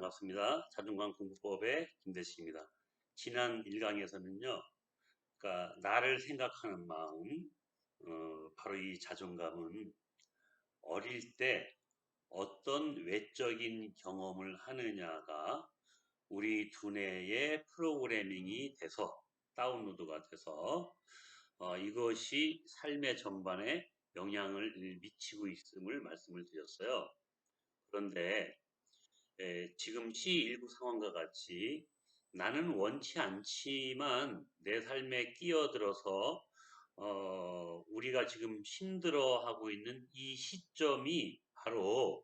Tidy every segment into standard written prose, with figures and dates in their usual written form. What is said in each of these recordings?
반갑습니다. 자존감 공부법의 김대식입니다. 지난 1강에서는요, 그러니까 나를 생각하는 마음, 바로 이 자존감은 어릴 때 어떤 외적인 경험을 하느냐가 우리 두뇌의 프로그래밍이 돼서 다운로드가 돼서 이것이 삶의 전반에 영향을 미치고 있음을 말씀을 드렸어요. 그런데 지금 C19 상황과 같이 나는 원치 않지만 내 삶에 끼어들어서 우리가 지금 힘들어하고 있는 이 시점이 바로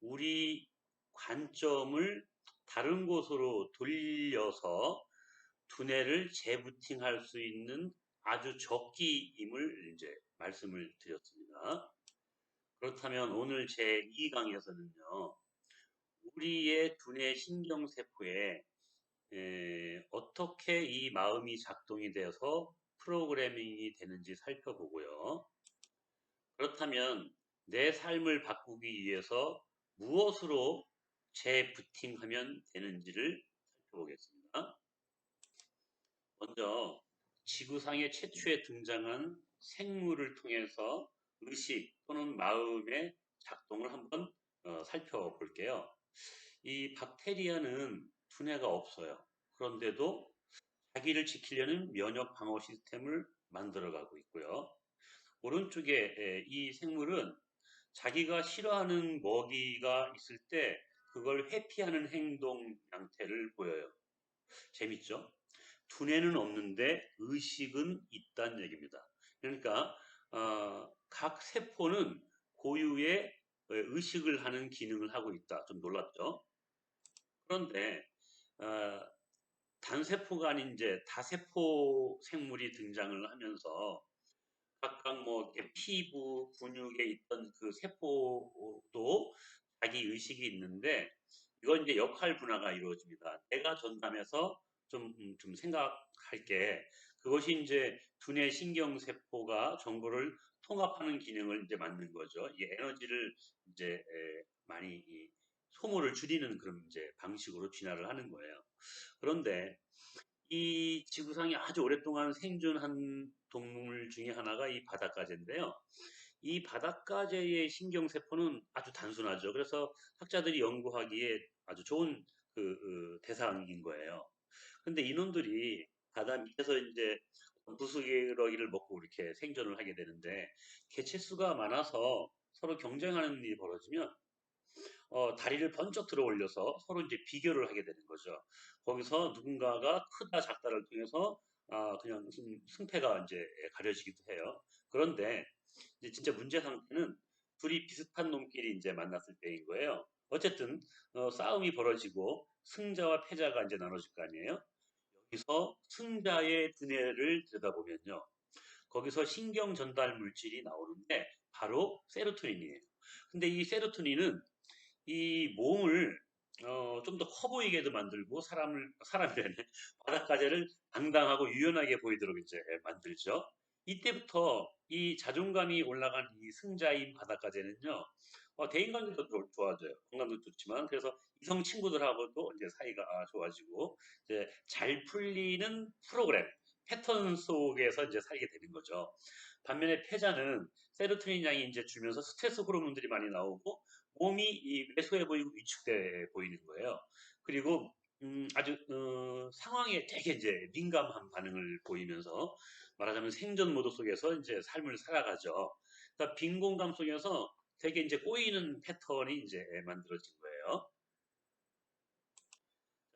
우리 관점을 다른 곳으로 돌려서 두뇌를 재부팅할 수 있는 아주 적기임을 이제 말씀을 드렸습니다. 그렇다면 오늘 제 2강에서는요. 우리의 두뇌 신경세포에 어떻게 이 마음이 작동이 되어서 프로그래밍이 되는지 살펴보고요. 그렇다면 내 삶을 바꾸기 위해서 무엇으로 재부팅하면 되는지를 살펴보겠습니다. 먼저 지구상에 최초에 등장한 생물을 통해서 의식 또는 마음의 작동을 한번 살펴볼게요. 이 박테리아는 두뇌가 없어요. 그런데도 자기를 지키려는 면역 방어 시스템을 만들어가고 있고요. 오른쪽에 이 생물은 자기가 싫어하는 먹이가 있을 때 그걸 회피하는 행동 양태를 보여요. 재밌죠? 두뇌는 없는데 의식은 있다는 얘기입니다. 그러니까 각 세포는 고유의 의식을 하는 기능을 하고 있다. 좀 놀랍죠? 그런데 어, 단세포가 아닌 이제 다세포 생물이 등장을 하면서 각각 뭐 이렇게 피부, 근육에 있던 그 세포도 자기 의식이 있는데 이건 이제 역할 분화가 이루어집니다. 내가 전담해서 좀 생각할게. 그것이 이제 두뇌 신경세포가 정보를 통합하는 기능을 이제 맡는 거죠. 이 에너지를 이제 많이 소모를 줄이는 그런 이제 방식으로 진화를 하는 거예요. 그런데 이 지구상에 아주 오랫동안 생존한 동물 중에 하나가 이 바닷가재인데요. 이 바닷가재의 신경세포는 아주 단순하죠. 그래서 학자들이 연구하기에 아주 좋은 대상인 거예요. 근데 이놈들이 바다 밑에서 이제 부스러기를 먹고 이렇게 생존을 하게 되는데 개체수가 많아서 서로 경쟁하는 일이 벌어지면 다리를 번쩍 들어 올려서 서로 이제 비교를 하게 되는 거죠. 거기서 누군가가 크다 작다를 통해서 그냥 승패가 이제 가려지기도 해요. 그런데 이제 진짜 문제 상태는 둘이 비슷한 놈끼리 이제 만났을 때인 거예요. 어쨌든 싸움이 벌어지고 승자와 패자가 이제 나눠질 거 아니에요. 여기서 승자의 두뇌를 들여다보면요. 거기서 신경 전달 물질이 나오는데 바로 세로토닌이에요. 근데 이 세로토닌은 이 몸을 좀 더 커 보이게도 만들고 사람이라네 바닷가재를 당당하고 유연하게 보이도록 이제 만들죠. 이때부터 이 자존감이 올라간 이 승자인 바닷가재는요, 대인관계도 좋아져요. 건강도 좋지만 그래서 이성 친구들하고도 이제 사이가 좋아지고 이제 잘 풀리는 프로그램 패턴 속에서 이제 살게 되는 거죠. 반면에 패자는 세로토닌 양이 이제 줄면서 스트레스 호르몬들이 많이 나오고 몸이 왜소해 보이고 위축돼 보이는 거예요. 그리고 아주 상황에 되게 이제 민감한 반응을 보이면서 말하자면 생존 모드 속에서 이제 삶을 살아가죠. 그러니까 빈 공간 속에서 되게 이제 꼬이는 패턴이 이제 만들어진 거예요.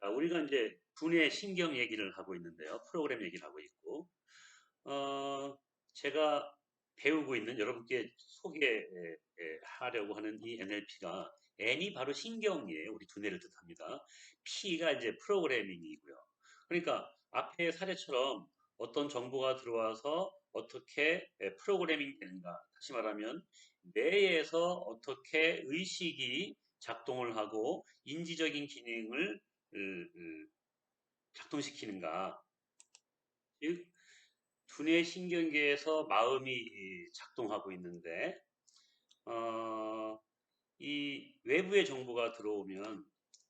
자, 우리가 이제 두뇌 신경 얘기를 하고 있는데요. 프로그램 얘기를 하고 있고, 제가 배우고 있는 여러분께 소개하려고 하는 이 NLP가 N이 바로 신경이에요. 우리 두뇌를 뜻합니다. P가 이제 프로그래밍이고요. 그러니까 앞의 사례처럼 어떤 정보가 들어와서 어떻게 프로그래밍 되는가. 다시 말하면 뇌에서 어떻게 의식이 작동을 하고 인지적인 기능을 작동시키는가. 즉 두뇌 신경계에서 마음이 작동하고 있는데 이 외부의 정보가 들어오면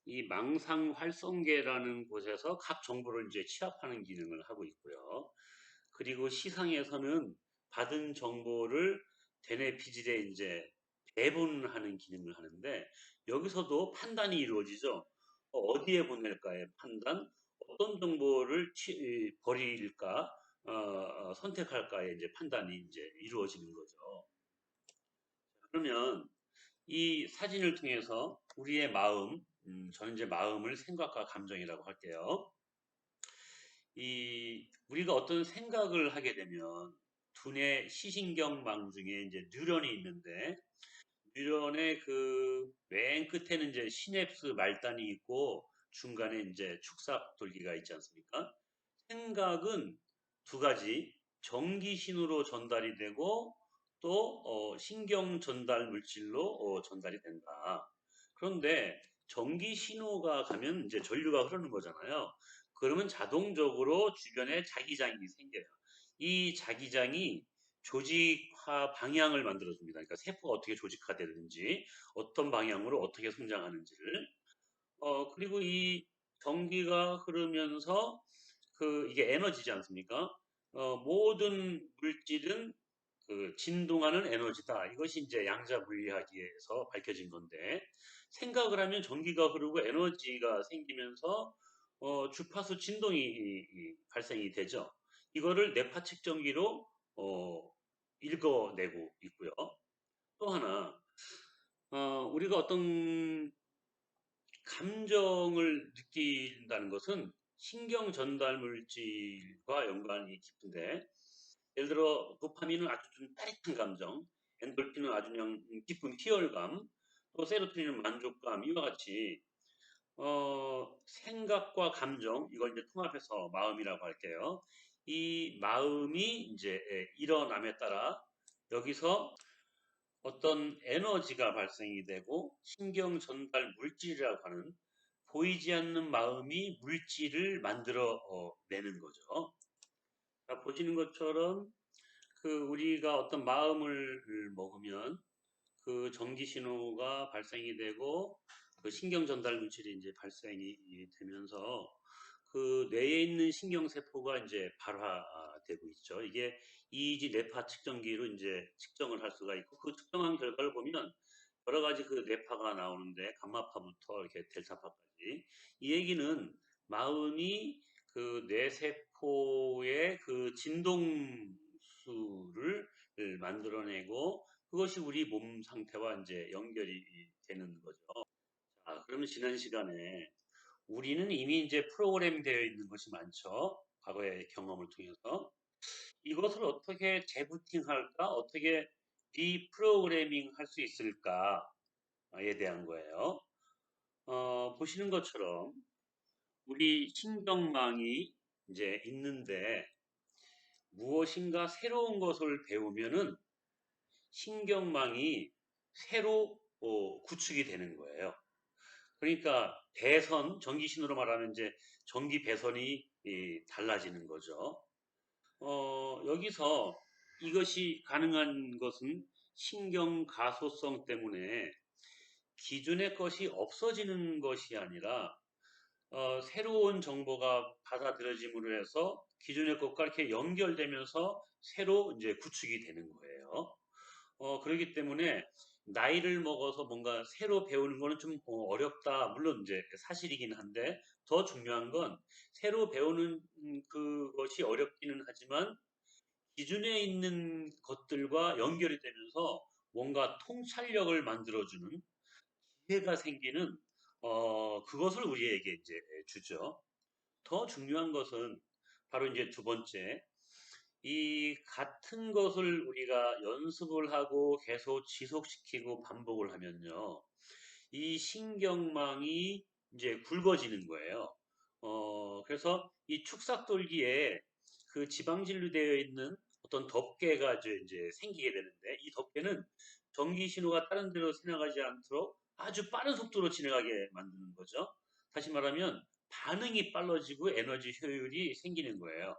이 망상 활성계라는 곳에서 각 정보를 이제 취합하는 기능을 하고 있고요. 그리고 시상에서는 받은 정보를 대뇌 피질에 이제 배분하는 기능을 하는데 여기서도 판단이 이루어지죠. 어디에 보낼까의 판단, 어떤 정보를 버릴까, 선택할까의 이제 판단이 이제 이루어지는 거죠. 그러면 이 사진을 통해서 우리의 마음, 저는 이제 마음을 생각과 감정이라고 할게요. 우리가 어떤 생각을 하게 되면 두뇌 시신경망 중에 이제 뉴런이 있는데 뉴런의 그 맨 끝에는 이제 시냅스 말단이 있고 중간에 이제 축삭돌기가 있지 않습니까? 생각은 두 가지 전기신호로 전달이 되고 또 신경 전달 물질로 전달이 된다. 그런데 전기신호가 가면 이제 전류가 흐르는 거잖아요. 그러면 자동적으로 주변에 자기장이 생겨요. 이 자기장이 조직화 방향을 만들어줍니다. 그러니까 세포가 어떻게 조직화되는지, 어떤 방향으로 어떻게 성장하는지를. 그리고 이 전기가 흐르면서 이게 에너지지 않습니까? 모든 물질은 그 진동하는 에너지다. 이것이 이제 양자 물리학에서 밝혀진 건데 생각을 하면 전기가 흐르고 에너지가 생기면서 주파수 진동이 발생이 되죠. 이거를 뇌파 측정기로 읽어내고 있고요. 또 하나 우리가 어떤 감정을 느낀다는 것은 신경 전달 물질과 연관이 깊은데 예를 들어 도파민은 아주 좀 따뜻한 감정, 엔돌핀은 아주 그냥 기쁜 희열감, 또 세로토닌은 만족감 이와 같이 생각과 감정 이걸 이제 통합해서 마음이라고 할게요. 이 마음이 이제 일어남에 따라 여기서 어떤 에너지가 발생이 되고 신경 전달 물질이라고 하는 보이지 않는 마음이 물질을 만들어 내는 거죠. 자, 보시는 것처럼 우리가 어떤 마음을 먹으면 그 전기 신호가 발생이 되고 그 신경 전달 물질이 이제 발생이 되면서 그 뇌에 있는 신경 세포가 이제 발화되고 있죠. 이게 EEG 뇌파 측정기로 이제 측정을 할 수가 있고 그 측정한 결과를 보면 여러 가지 그 뇌파가 나오는데 감마파부터 이렇게 델타파까지 이 얘기는 마음이 그 뇌세포의 그 진동수를 만들어내고 그것이 우리 몸 상태와 이제 연결이 되는 거죠. 그러면 지난 시간에 우리는 이미 이제 프로그램 되어 있는 것이 많죠. 과거의 경험을 통해서. 이것을 어떻게 재부팅할까? 어떻게 리프로그래밍 할 수 있을까에 대한 거예요. 보시는 것처럼 우리 신경망이 이제 있는데 무엇인가 새로운 것을 배우면은 신경망이 새로 구축이 되는 거예요. 그러니까 배선, 전기신호로 말하면 이제 전기 배선이 달라지는 거죠. 여기서 이것이 가능한 것은 신경 가소성 때문에 기존의 것이 없어지는 것이 아니라 새로운 정보가 받아들여짐으로 해서 기존의 것과 이렇게 연결되면서 새로 이제 구축이 되는 거예요. 그렇기 때문에 나이를 먹어서 뭔가 새로 배우는 거는 좀 어렵다. 물론 이제 사실이긴 한데 더 중요한 건 새로 배우는 그것이 어렵기는 하지만 기존에 있는 것들과 연결이 되면서 뭔가 통찰력을 만들어주는 기회가 생기는 그것을 우리에게 이제 주죠. 더 중요한 것은 바로 이제 두 번째 이 같은 것을 우리가 연습을 하고 계속 지속시키고 반복을 하면요. 이 신경망이 이제 굵어지는 거예요. 그래서 이 축삭돌기에 그 지방질로 되어 있는 어떤 덮개가 이제 생기게 되는데 이 덮개는 전기 신호가 다른 데로 지나가지 않도록 아주 빠른 속도로 지나가게 만드는 거죠. 다시 말하면 반응이 빨라지고 에너지 효율이 생기는 거예요.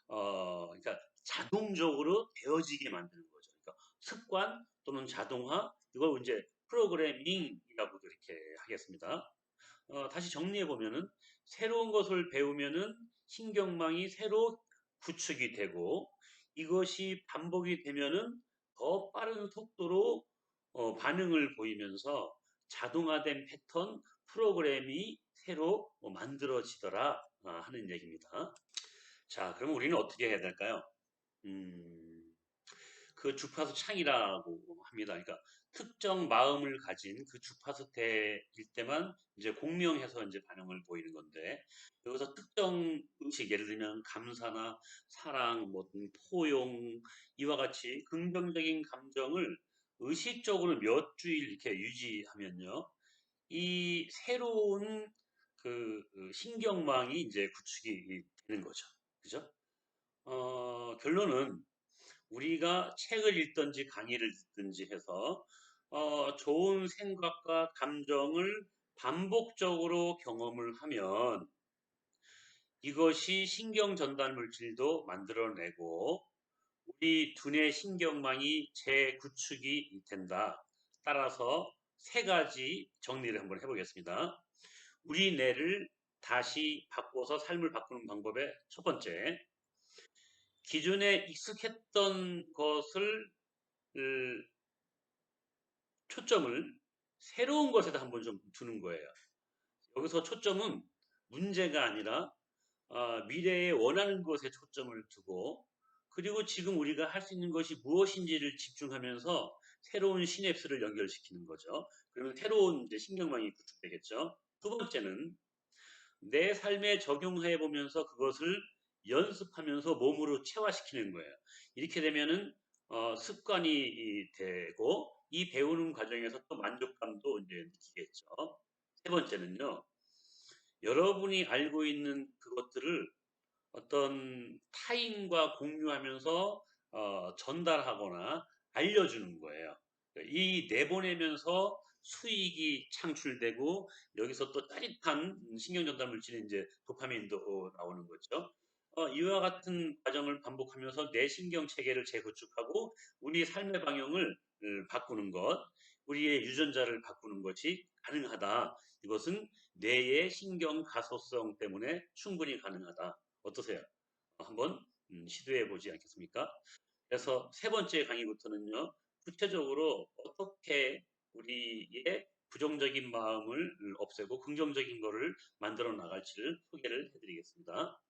그러니까 자동적으로 되어지게 만드는 거죠. 그러니까 습관 또는 자동화 이걸 이제 프로그래밍이라고도 이렇게 하겠습니다. 다시 정리해 보면은 새로운 것을 배우면은 신경망이 새로 구축이 되고 이것이 반복이 되면은 더 빠른 속도로 반응을 보이면서 자동화된 패턴 프로그램이 새로 만들어지더라 하는 얘기입니다. 자, 그럼 우리는 어떻게 해야 될까요? 음, 그 주파수 창이라고 합니다. 그러니까 특정 마음을 가진 그 주파수 대일 때만 이제 공명해서 이제 반응을 보이는 건데 여기서 특정 의식 예를 들면 감사나 사랑, 뭐 포용 이와 같이 긍정적인 감정을 의식적으로 몇 주일 이렇게 유지하면요. 이 새로운 그 신경망이 이제 구축이 되는 거죠. 그죠? 결론은 우리가 책을 읽든지 강의를 듣든지 해서 좋은 생각과 감정을 반복적으로 경험을 하면 이것이 신경 전달 물질도 만들어내고 우리 두뇌 신경망이 재구축이 된다. 따라서 세 가지 정리를 한번 해보겠습니다. 우리 뇌를 다시 바꿔서 삶을 바꾸는 방법의 첫 번째, 기존에 익숙했던 것을 초점을 새로운 것에다 한번 좀 두는 거예요. 여기서 초점은 문제가 아니라 미래에 원하는 것에 초점을 두고 그리고 지금 우리가 할 수 있는 것이 무엇인지를 집중하면서 새로운 시냅스를 연결시키는 거죠. 그러면 새로운 이제 신경망이 구축되겠죠. 두 번째는 내 삶에 적용해 보면서 그것을 연습하면서 몸으로 체화시키는 거예요. 이렇게 되면은 습관이 되고 이 배우는 과정에서 또 만족감도 이제 느끼겠죠. 세 번째는요. 여러분이 알고 있는 그것들을 어떤 타인과 공유하면서 전달하거나 알려주는 거예요. 이 내보내면서 수익이 창출되고 여기서 또 짜릿한 신경 전달 물질이 이제 도파민도 나오는 거죠. 이와 같은 과정을 반복하면서 내 신경 체계를 재구축하고 우리 삶의 방향을 바꾸는 것, 우리의 유전자를 바꾸는 것이 가능하다. 이것은 뇌의 신경 가소성 때문에 충분히 가능하다. 어떠세요? 한번 시도해 보지 않겠습니까? 그래서 세 번째 강의부터는요, 구체적으로 어떻게 우리의 부정적인 마음을 없애고 긍정적인 거를 만들어 나갈지를 소개를 해드리겠습니다.